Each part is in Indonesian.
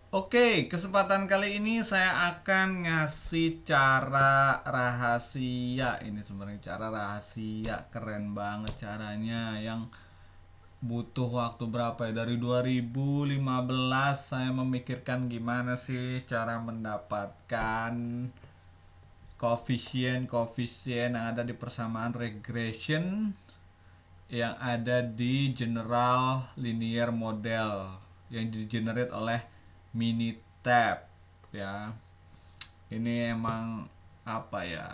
Oke, kesempatan kali ini saya akan ngasih cara rahasia. Ini sebenarnya cara rahasia, keren banget caranya, yang butuh waktu berapa ya? Dari 2015 saya memikirkan gimana sih cara mendapatkan koefisien yang ada di persamaan regression yang ada di general linear model yang di generate oleh Minitab ya. Ini emang apa ya,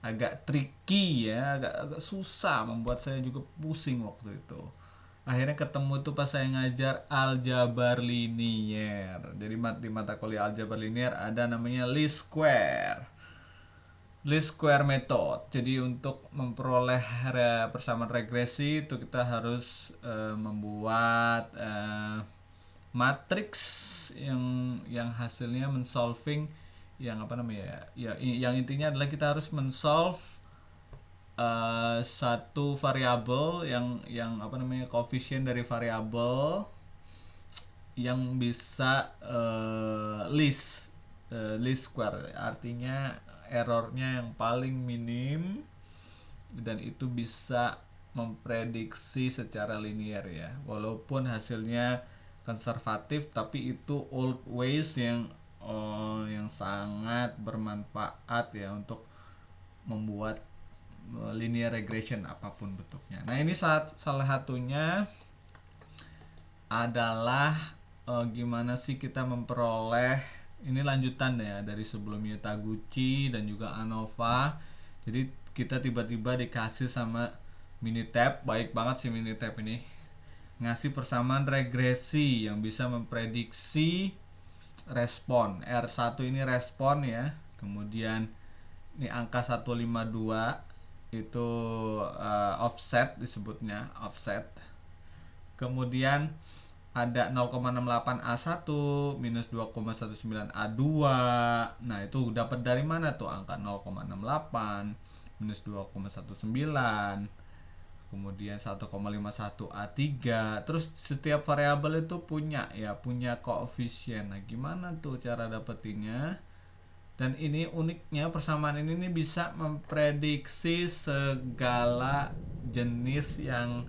agak tricky ya, agak susah, membuat saya juga pusing waktu itu. Akhirnya ketemu tuh pas saya ngajar aljabar linier. Jadi di mata kuliah aljabar linier ada namanya least square. Least square method. Jadi untuk memperoleh persamaan regresi itu kita harus membuat matriks yang hasilnya mensolving yang apa namanya ya, yang intinya adalah kita harus mensolve satu variabel yang apa namanya, koefisien dari variabel yang bisa least square, artinya errornya yang paling minim, dan itu bisa memprediksi secara linear ya, walaupun hasilnya konservatif, tapi itu old ways yang sangat bermanfaat ya untuk membuat linear regression apapun bentuknya. Nah, ini salah satunya adalah gimana sih kita memperoleh, ini lanjutan ya dari sebelumnya Taguchi dan juga ANOVA. Jadi kita tiba-tiba dikasih sama Minitab, baik banget sih Minitab ini, ngasih persamaan regresi yang bisa memprediksi respon. R1 ini respon ya. Kemudian ini angka 152 itu offset, disebutnya offset. Kemudian ada 0,68 A1 minus 2,19 A2. Nah, itu dapat dari mana tuh angka 0,68 minus 2,19, kemudian 1,51 A3. Terus setiap variabel itu punya koefisien. Nah, gimana tuh cara dapetinnya? Dan ini uniknya, persamaan ini nih bisa memprediksi segala jenis yang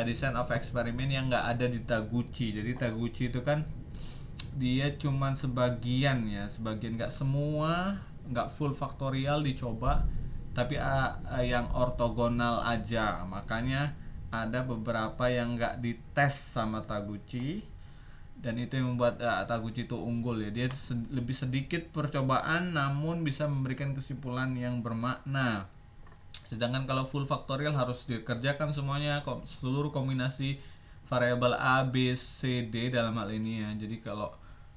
design of experiment yang nggak ada di Taguchi. Jadi Taguchi itu kan dia cuman sebagian ya, sebagian, nggak semua, nggak full faktorial dicoba, tapi yang ortogonal aja. Makanya ada beberapa yang nggak dites sama Taguchi, dan itu yang membuat Taguchi itu unggul ya. Dia lebih sedikit percobaan namun bisa memberikan kesimpulan yang bermakna. Sedangkan kalau full faktorial harus dikerjakan semuanya, seluruh kombinasi variabel A, B, C, D dalam hal ini ya. Jadi kalau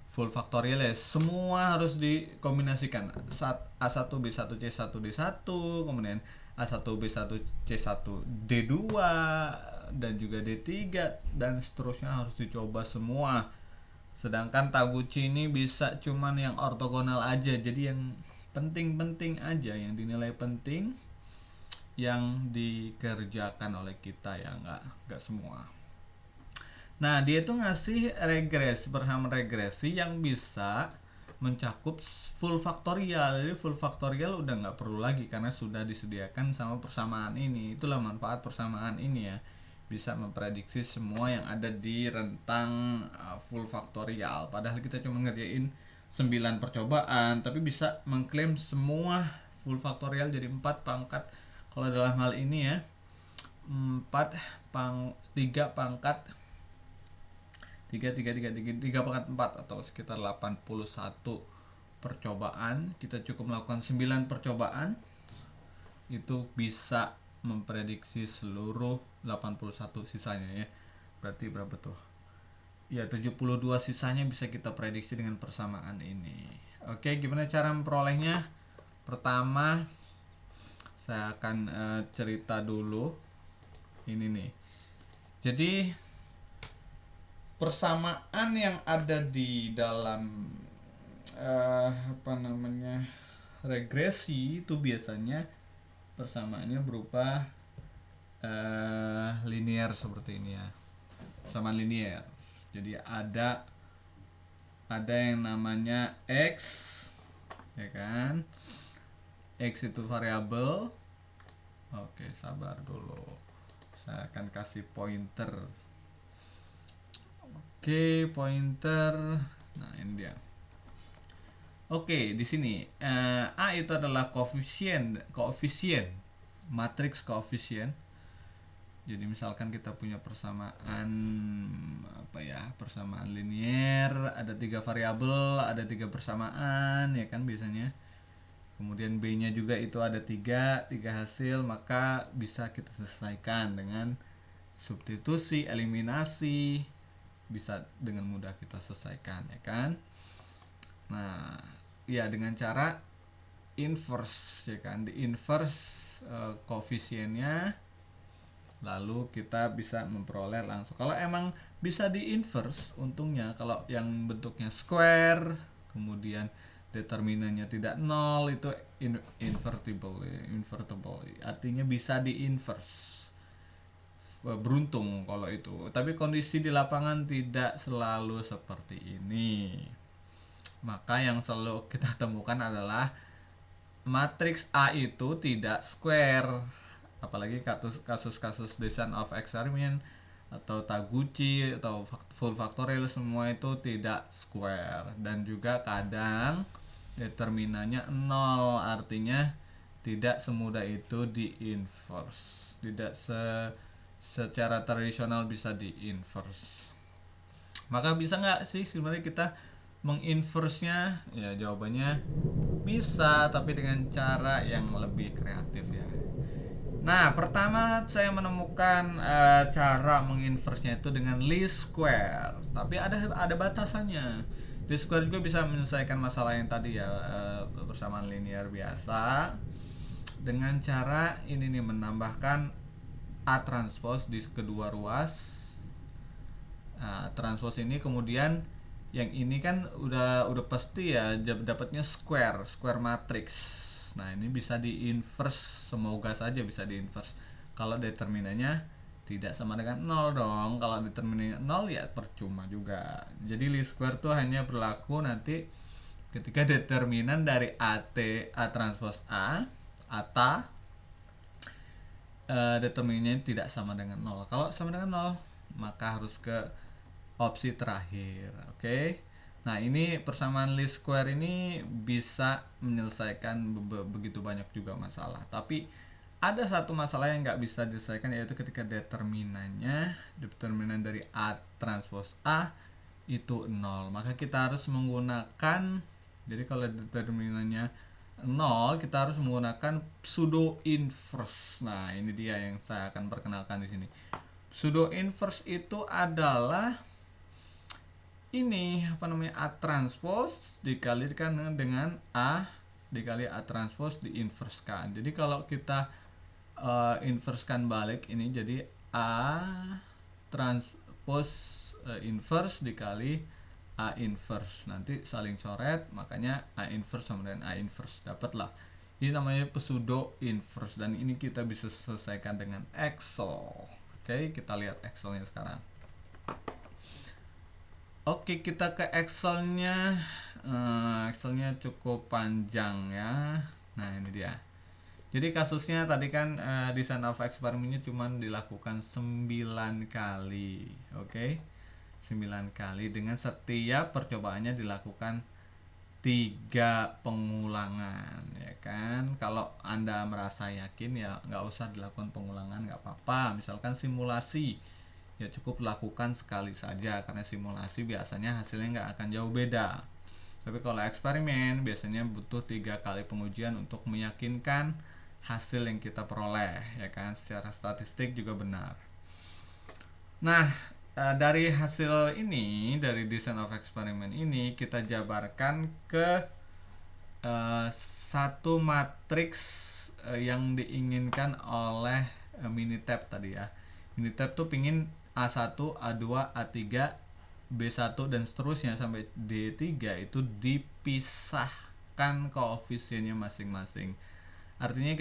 full faktorial ya semua harus dikombinasikan. A1 B1 C1 D1, kemudian A1 B1 C1 D2, dan juga D3, dan seterusnya harus dicoba semua. Sedangkan Taguchi ini bisa cuman yang ortogonal aja. Jadi yang penting-penting aja, yang dinilai penting yang dikerjakan oleh kita ya, nggak semua. Nah, dia tuh ngasih persamaan regresi yang bisa mencakup full faktorial. Jadi full faktorial udah nggak perlu lagi karena sudah disediakan sama persamaan ini. Itulah manfaat persamaan ini ya. Bisa memprediksi semua yang ada di rentang full faktorial. Padahal kita cuma ngerjain 9 percobaan, tapi bisa mengklaim semua full faktorial jadi 4 pangkat. Kalau dalam hal ini ya, 3 pangkat 3 pangkat 4 atau sekitar 81 percobaan. Kita cukup melakukan 9 percobaan, itu bisa memprediksi seluruh 81 sisanya ya. Berarti berapa tuh? Ya, 72 sisanya bisa kita prediksi dengan persamaan ini. Oke, gimana cara memperolehnya? Pertama, saya akan cerita dulu ini nih. Jadi persamaan yang ada di dalam apa namanya, regresi itu biasanya persamaannya berupa linear seperti ini ya, persamaan linear. Jadi ada ada yang namanya X, ya kan? X itu variabel. Oke, sabar dulu. Saya akan kasih pointer. Oke, pointer. Nah, ini dia. Oke, di sini A itu adalah koefisien, matriks koefisien. Jadi misalkan kita punya persamaan persamaan linier, ada 3 variabel, ada 3 persamaan, ya kan biasanya. Kemudian B-nya juga itu ada 3 hasil, maka bisa kita selesaikan dengan substitusi, eliminasi, bisa dengan mudah kita selesaikan, ya kan. Nah, ya dengan cara inverse, ya kan, di inverse koefisiennya, lalu kita bisa memperoleh langsung. Kalau emang bisa di inverse, untungnya kalau yang bentuknya square kemudian determinannya tidak nol, itu invertible, artinya bisa di inverse. Beruntung kalau itu, tapi kondisi di lapangan tidak selalu seperti ini. Maka yang selalu kita temukan adalah matriks A itu tidak square, apalagi kasus-kasus design of experiment atau Taguchi atau full factorial, semua itu tidak square. Dan juga kadang determinannya 0, artinya tidak semudah itu di inverse, tidak secara tradisional bisa di inverse. Maka bisa nggak sih sebenarnya kita menginverse-nya? Ya, jawabannya bisa, tapi dengan cara yang lebih kreatif ya. Nah, pertama saya menemukan cara menginverse-nya itu dengan least square, tapi ada batasannya. Least square juga bisa menyelesaikan masalah yang tadi ya, persamaan linear biasa, dengan cara ini nih, menambahkan A transpose di kedua ruas. Nah, transpose ini kemudian yang ini kan udah pasti ya dapatnya square matrix. Nah, ini bisa di inverse, semoga saja bisa di inverse. Kalau determinannya tidak sama dengan 0 dong. Kalau determinannya 0 ya percuma juga. Jadi least square tuh hanya berlaku nanti ketika determinan dari A transpose A, ATA, determinannya tidak sama dengan 0. Kalau sama dengan 0, maka harus ke opsi terakhir. Oke. Nah, ini persamaan least square ini bisa menyelesaikan begitu banyak juga masalah. Tapi ada satu masalah yang nggak bisa diselesaikan, yaitu ketika determinan dari A transpose A itu 0. Maka kita harus menggunakan, jadi kalau determinannya 0, kita harus menggunakan pseudo inverse. Nah, ini dia yang saya akan perkenalkan di sini. Pseudo inverse itu adalah ini A transpose dikalikan dengan A dikali A transpose diinverskan. Jadi kalau kita inverskan balik ini, jadi A transpose inverse dikali A inverse, nanti saling coret, makanya A inverse sama dengan A inverse, dapatlah. Ini namanya pseudo inverse, dan ini kita bisa selesaikan dengan Excel. Oke, kita lihat Excelnya sekarang. Oke, kita ke Excelnya. Excelnya cukup panjang ya. Nah, ini dia. Jadi kasusnya tadi kan design of eksperimennya cuma dilakukan 9 kali. Oke, 9 kali, dengan setiap percobaannya dilakukan 3 pengulangan, ya kan. Kalau Anda merasa yakin ya nggak usah dilakukan pengulangan, nggak apa-apa. Misalkan simulasi, ya cukup lakukan sekali saja, karena simulasi biasanya hasilnya nggak akan jauh beda. Tapi kalau eksperimen biasanya butuh 3 kali pengujian untuk meyakinkan hasil yang kita peroleh, ya kan, secara statistik juga benar. Nah, dari hasil ini, dari design of experiment ini, kita jabarkan ke satu matriks yang diinginkan oleh Minitab tadi ya. Minitab tuh pingin A1, A2, A3, B1 dan seterusnya sampai D3 itu dipisahkan koefisiennya masing-masing. Artinya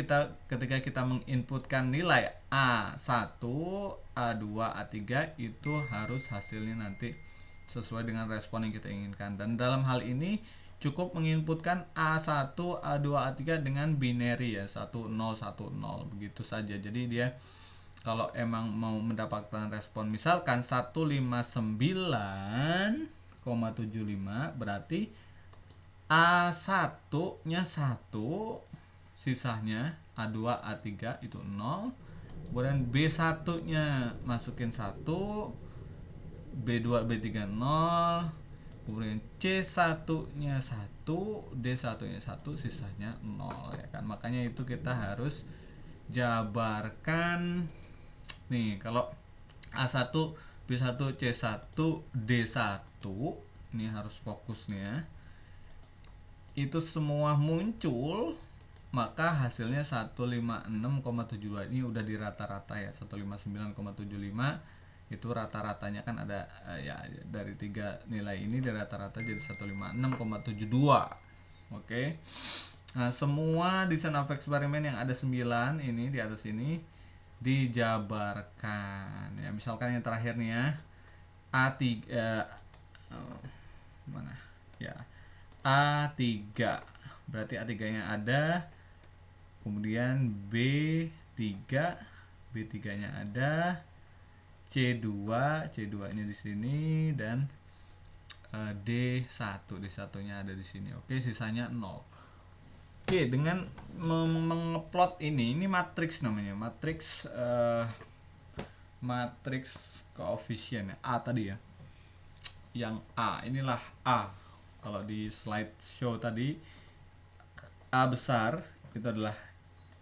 ketika kita menginputkan nilai A1, A2, A3 itu harus hasilnya nanti sesuai dengan respon yang kita inginkan. Dan dalam hal ini cukup menginputkan A1, A2, A3 dengan binary ya, 1010 begitu saja. Jadi dia kalau emang mau mendapatkan respon misalkan 159,75 berarti A1 nya 1, sisanya A2 A3 itu 0. Kemudian B1 nya masukin 1, B2 B3 0, kemudian C1 nya 1, D1 nya 1, sisanya 0 ya kan. Makanya itu kita harus jabarkan nih. Kalau A1 B1 C1 D1 ini harus fokus nih ya, itu semua muncul, maka hasilnya 156,72. Ini udah di rata-rata ya, 159,75 itu rata-ratanya kan ada ya, dari tiga nilai ini di rata-rata jadi 156,72. Oke. Nah, semua desain of eksperimen yang ada 9 ini di atas ini dijabarkan ya. Misalkan yang terakhir nih ya, A3 mana ya, A3 berarti A3 nya ada, kemudian B3 nya ada, C2 nya di sini, dan D1 nya ada di sini. Oke, sisanya 0. Oke, dengan mengplot ini matriks namanya, matriks koefisien ya, A tadi ya. Yang A, inilah A. Kalau di slideshow tadi A besar itu adalah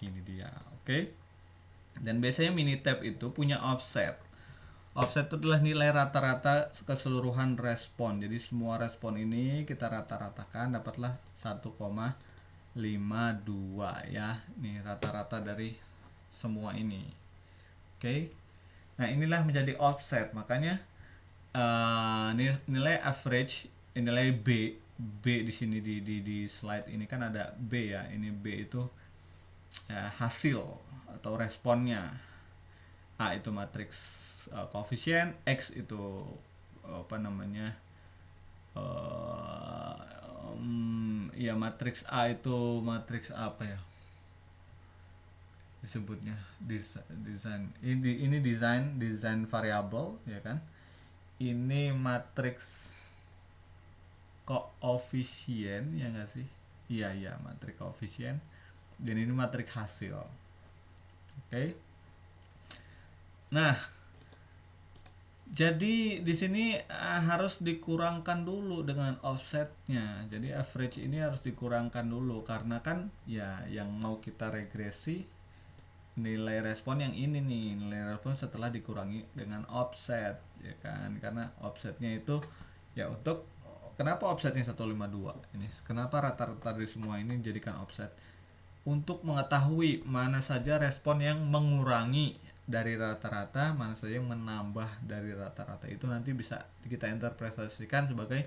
ini dia. Oke. Dan biasanya Minitab itu punya offset. Offset itu adalah nilai rata-rata keseluruhan respon. Jadi semua respon ini kita rata-ratakan, dapatlah 1,52 ya. Nih rata-rata dari semua ini. Oke. Nah, inilah menjadi offset. Makanya nilai average, nilai B di sini di slide ini kan ada B ya. Ini B itu hasil atau responnya. A itu matriks koefisien, X itu apa namanya, ya matriks A itu matriks apa ya disebutnya, desain ini desain variabel ya kan. Ini matriks koefisien ya nggak sih, iya matriks koefisien, dan ini matriks hasil. Oke. Nah, jadi di sini harus dikurangkan dulu dengan offsetnya. Jadi average ini harus dikurangkan dulu, karena kan ya yang mau kita regresi nilai respon yang ini nih, nilai respon setelah dikurangi dengan offset ya kan. Karena offsetnya itu ya, untuk kenapa offsetnya 152 ini, kenapa rata-rata dari semua ini dijadikan offset, untuk mengetahui mana saja respon yang mengurangi dari rata-rata, mana saja yang menambah dari rata-rata. Itu nanti bisa kita interpretasikan sebagai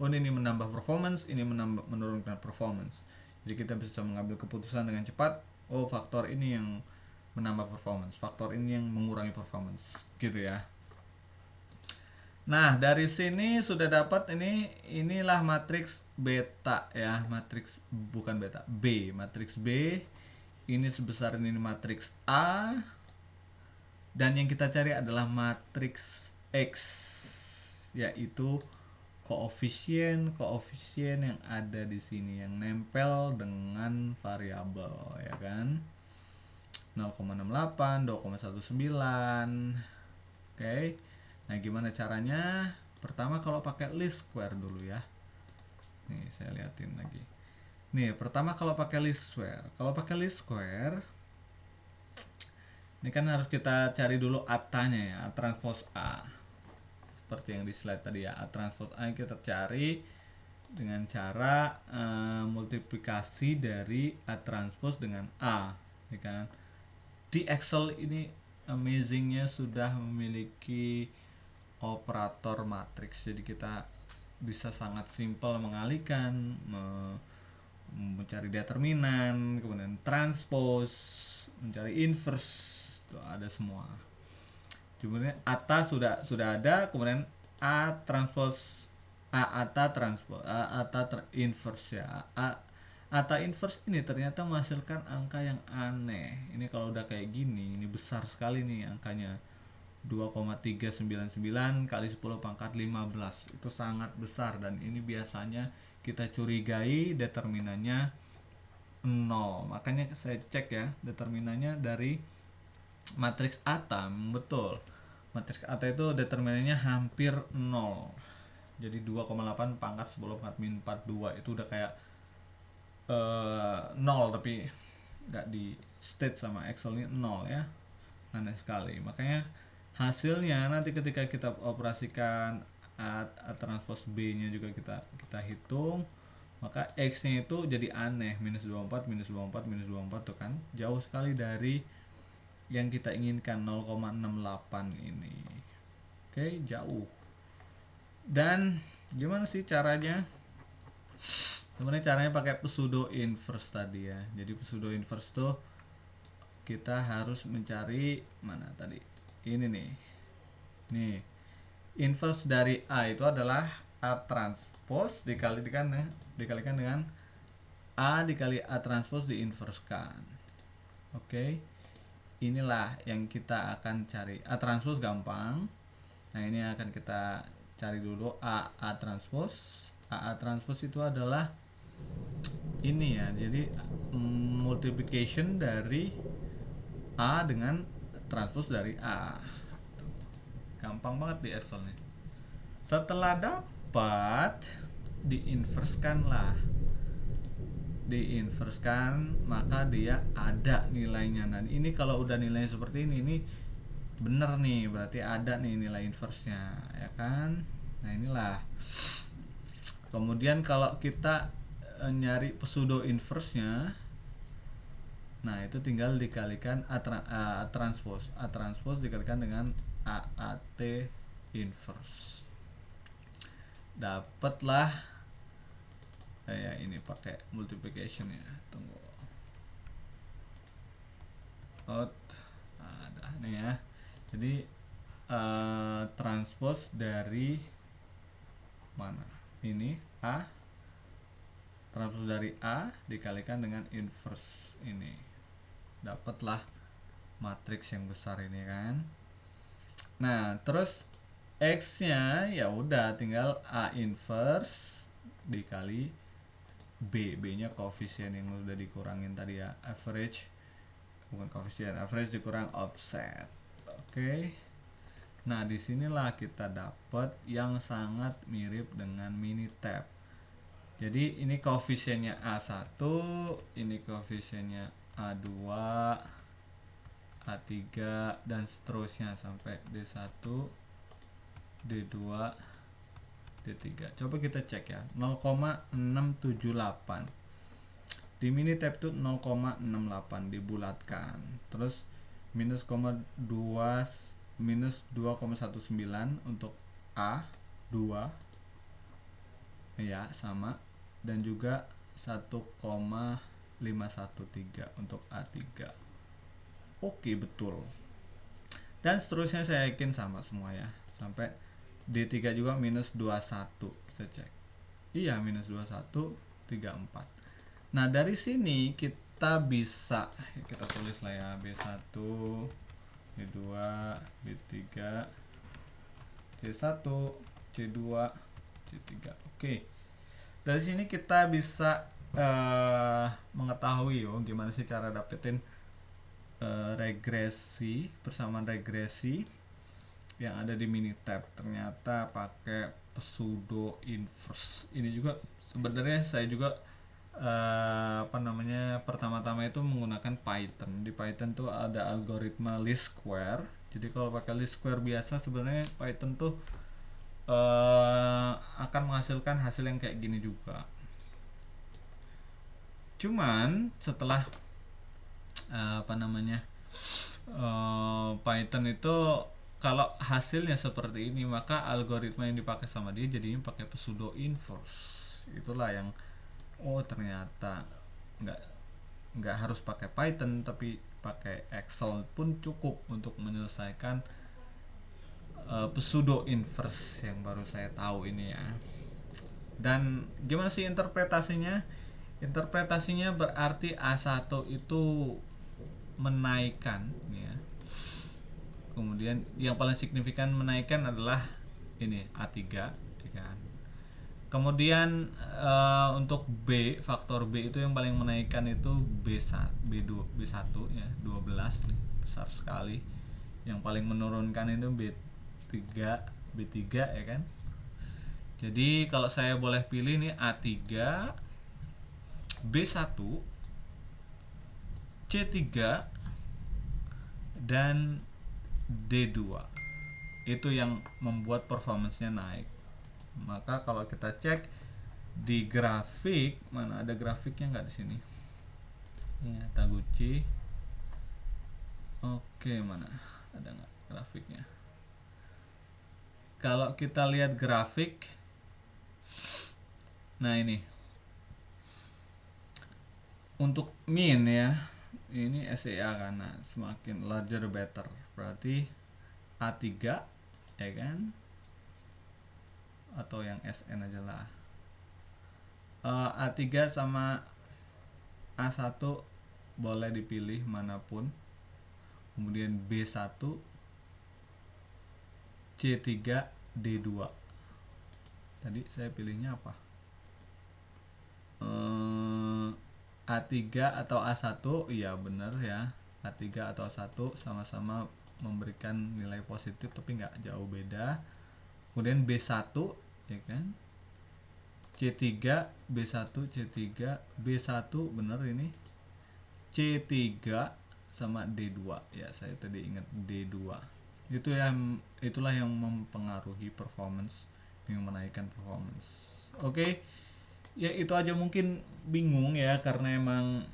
ini menambah performance, ini menurunkan performance. Jadi kita bisa mengambil keputusan dengan cepat, faktor ini yang menambah performance, faktor ini yang mengurangi performance, gitu ya. Nah, dari sini sudah dapat inilah matriks beta ya, matriks bukan beta, B, matriks B. Ini sebesar ini matriks A, dan yang kita cari adalah matriks X, yaitu koefisien yang ada di sini yang nempel dengan variabel ya kan. 0,68, 2,19. Oke. Nah, gimana caranya? Pertama kalau pakai least square dulu ya. Nih, saya liatin lagi. Nih, pertama kalau pakai least square. Kalau pakai least square, ini kan harus kita cari dulu A-nya ya, A transpose A. Seperti yang di slide tadi ya, A transpose A kita cari dengan cara multiplikasi dari A transpose dengan A, ya kan? Di Excel ini amazingnya sudah memiliki operator matriks, jadi kita bisa sangat simpel mengalihkan, mencari determinan, kemudian transpose, mencari inverse, itu ada semua. Kemudian atas sudah ada, kemudian A transpose A ata transpose A ata inverse ya. Ata inverse ini ternyata menghasilkan angka yang aneh. Ini kalau udah kayak gini, ini besar sekali nih angkanya. 2,399 kali 10 pangkat 15. Itu sangat besar dan ini biasanya kita curigai determinannya 0. Makanya saya cek ya, determinannya dari matriks ata. Betul. Matriks ata itu determinannya hampir 0. Jadi 2,8 pangkat 10 pangkat min 42 itu udah kayak 0, tapi nggak di state sama Excel ini 0 ya. Aneh sekali. Makanya hasilnya nanti ketika kita operasikan A transpose B nya juga kita hitung, maka X nya itu jadi aneh, minus 24 minus 24 minus 24 tuh kan jauh sekali dari yang kita inginkan 0,68 ini. Oke, jauh. Dan gimana sih caranya? Sebenarnya caranya pakai pseudo inverse tadi ya. Jadi pseudo inverse tuh kita harus mencari mana tadi? Ini nih. Nih. Inverse dari A itu adalah A transpose dikalikan dengan A dikali A transpose diinverskan. Oke. Inilah yang kita akan cari. A transpose gampang. Nah, ini akan kita cari dulu A transpose. A transpose itu adalah ini ya. Jadi multiplication dari A dengan transpose dari A. Gampang banget di Excel nih. Setelah dapat, diinverskan, maka dia ada nilainya. Nah, ini kalau udah nilainya seperti ini bener nih, berarti ada nih nilai inverse-nya, ya kan? Nah, inilah. Kemudian kalau kita nyari pseudo inverse-nya, nah itu tinggal dikalikan A transpose. A transpose dikalikan dengan AAT inverse. Dapatlah ya, ini pakai multiplication ya. Tunggu. Ada nih ya. Jadi transpose dari mana? Ini A transpose dari A dikalikan dengan inverse ini. Dapatlah matriks yang besar ini kan. Nah, terus X-nya ya udah tinggal A inverse dikali B-nya koefisien yang udah dikurangin tadi ya, average, bukan koefisien, average dikurang offset. Oke. Nah, disinilah kita dapat yang sangat mirip dengan Minitab. Jadi ini koefisiennya A1, ini koefisiennya A2, A3 dan seterusnya sampai D1, D2, D3. Coba kita cek ya. 0,678. Di Minitab itu 0,68 dibulatkan. Terus minus 2,19 untuk A2 ya sama, dan juga 1,513 untuk A3. Oke, betul. Dan seterusnya saya yakin sama semua ya. Sampai D3 juga minus 21. Kita cek. Iya, minus 21, 34. Nah, dari sini kita bisa, kita tulis lah ya, B1, B2, B3, C1, C2, C3. Oke. Dari sini kita bisa mengetahui gimana sih cara dapetin regresi, persamaan regresi yang ada di Minitab. Ternyata pakai pseudo inverse. Ini juga sebenarnya saya juga pertama-tama itu menggunakan Python. Di Python tuh ada algoritma least square. Jadi kalau pakai least square biasa, sebenarnya Python tuh akan menghasilkan hasil yang kayak gini juga. Cuman setelah Python itu kalau hasilnya seperti ini, maka algoritma yang dipakai sama dia jadinya pakai pseudo inverse. Itulah yang ternyata nggak harus pakai Python, tapi pakai Excel pun cukup untuk menyelesaikan pseudo inverse yang baru saya tahu ini ya. Dan gimana sih interpretasinya? Interpretasinya berarti A1 itu menaikkan ya. Kemudian yang paling signifikan menaikkan adalah ini A3 ya kan. Kemudian untuk B, faktor B itu yang paling menaikkan itu B1, B2, B1 ya, 12 besar sekali. Yang paling menurunkan itu B3, B3 ya kan. Jadi kalau saya boleh pilih nih A3, B1, C3 dan D2. Itu yang membuat performance-nya naik. Maka kalau kita cek di grafik, mana ada grafiknya nggak di sini? Ya, Taguchi. Oke, mana? Ada nggak grafiknya? Kalau kita lihat grafik, nah ini untuk min ya, ini SEA karena semakin larger better, berarti A3 ya kan, atau yang SN aja lah. A3 sama A1 boleh dipilih manapun. Kemudian B1, C3, D2. Tadi saya pilihnya apa? A3 atau A1, iya bener ya. A3 atau A1 sama-sama memberikan nilai positif tapi nggak jauh beda. Kemudian B1 ya kan, C3, B1, C3, B1 bener ini, C3 sama D2 ya, saya tadi ingat D2. Itulah yang mempengaruhi performance, yang menaikkan performance. Oke. Ya itu aja, mungkin bingung ya karena emang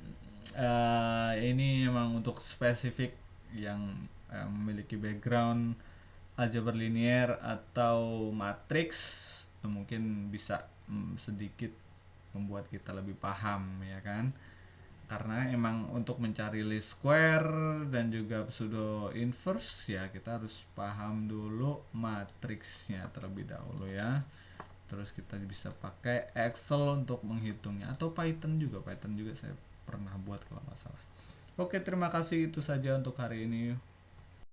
ini emang untuk spesifik yang memiliki background aljabar linier atau matriks, mungkin bisa sedikit membuat kita lebih paham ya kan, karena emang untuk mencari least square dan juga pseudo inverse ya kita harus paham dulu matriksnya terlebih dahulu ya. Terus kita bisa pakai Excel untuk menghitungnya, atau Python juga saya pernah buat kalau nggak salah. Oke, terima kasih, itu saja untuk hari ini.